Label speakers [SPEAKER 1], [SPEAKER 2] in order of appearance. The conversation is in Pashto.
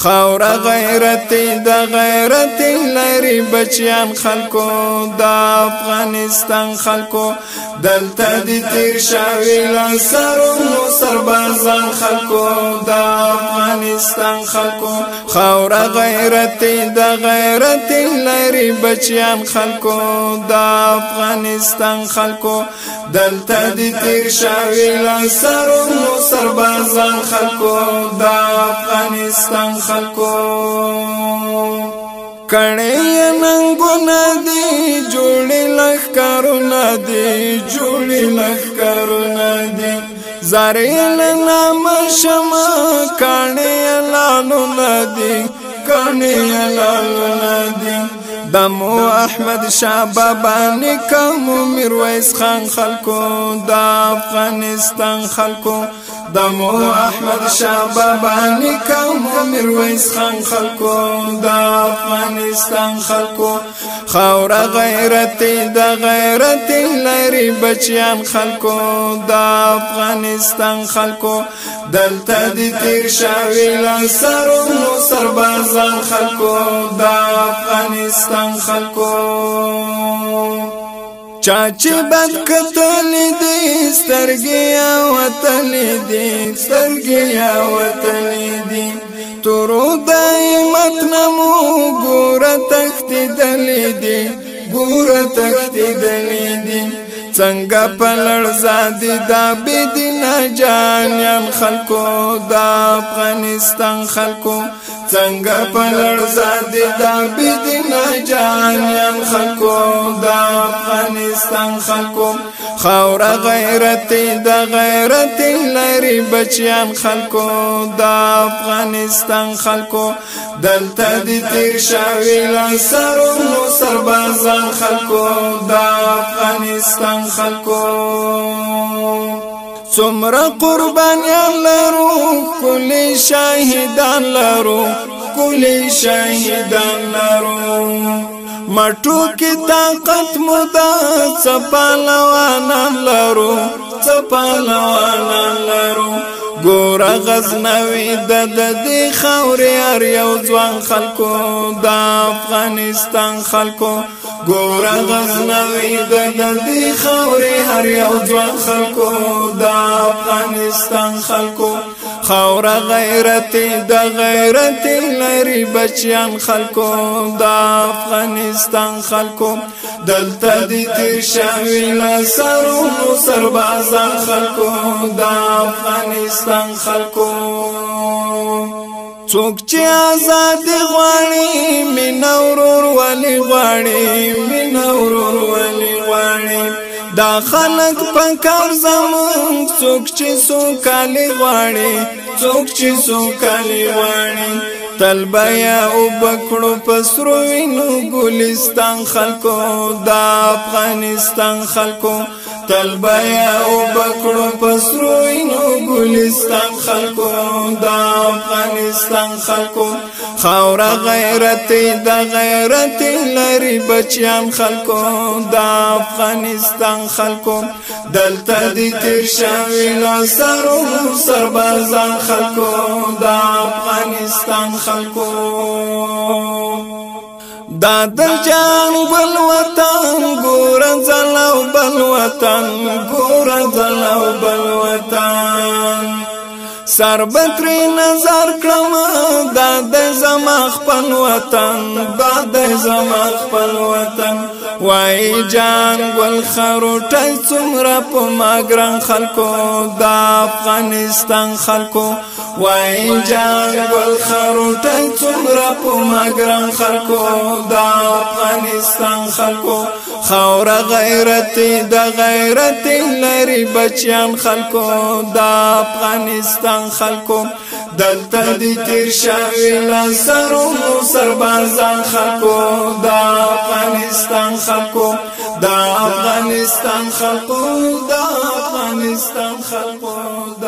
[SPEAKER 1] خاور غیرت د غیرت لري بچیان خلکو د افغانستان خلکو دلته د تیر شوی لسرونو سربازان خلکو د افغانستان خلکو خاور غیرت د غیرت لري بچیان خلکو د افغانستان خلکو دلته د تیر شوی لسرونو سربازان خلکو د افغانستان خلکو کړي ننګونه دي جوړي لخرونه دي جوړي لخرونه دي زارین نام شمه کړي لالونه دي کړي لالونه دي دمو احمد شاه بابا نکمو میرویس خان خلکو د افغانستان خلکو دمو احمد شاه بابا نکمو میرویس خان خلکو د افغانستان خلکو خاور غیرت د غیرت لري بچیان خلکو د افغانستان خلکو دلته د تیر شوی لسرونو سربازان خلکو د افغانستان خلکو چاچی بد کتل دی سترګي وتل دی سترګي وتل دی تورو دایمت نمو ګور تخت دل دی ګور تخت دل دی څنګه پلړ زادي دا بيدنا جانان خلکو د افغانستان خلکو څنګه پلړ زادي دا بيدنا جانان خلکو د افغانستان خلکو خاور غیرت د غیرت لري بچیان خلکو د افغانستان خلکو دلته د تیر شوی لسرونو سربازان خلکو د افغانستان خلکو څومره قربانیان لرو کلی شهیدان لرو کلی شهیدان لرو مټو کې طاقت مودا چپالوانان لرو چپالوانان لرو ګور غزنوي د دې خاورې هر یو ځوان خلکو د افغانستان خلکو ګور غزنوي د دې خاورې هر یو ځوان خلکو د افغانستان خلکو خاور غیرت د غیرت لري بچیان خلکو د افغانستان خلکو دلته د تیر شوی لسرونو سربازان خلکو د افغانستان خلکو څوک چې آزاد غواړي مینا ورور ولي غواړي مینا ورور ولي غواړي دا خلک پکار زمون څوک چې سوکالي غواړي څوک چې سوکالي غواړي تلبیا او بکړو پسرو وینو ګلستان خلکو د افغانستان خلکو تلبیا او بکړو پسرو وینو ګلستان خلکو د افغانستان خلکو خاور غیرت د غیرت لري بچیان خلکو د افغانستان خلکو دلته د تیر شوی لسرونو سربازان خلکو د افغانستان خلکو دا د جان بل وطن ګور زلو بل وطن ګور زلو بل وطن سربتری نظر کړم دا د زما خپل وطن دا د زما خپل وطن وای جان ګل خروټای څومره په ماګران خلکو د افغانستان خلکو وای جان ګل خروټای څومره په ماګران خلکو د افغانستان خلکو خاور غیرت د غیرت لري بچیان خلکو د افغانستان خلکو دلته د تیر شوی لسرونو سربازان خلکو د افغانستان خلکو د افغانستان خلکو د افغانستان خلکو د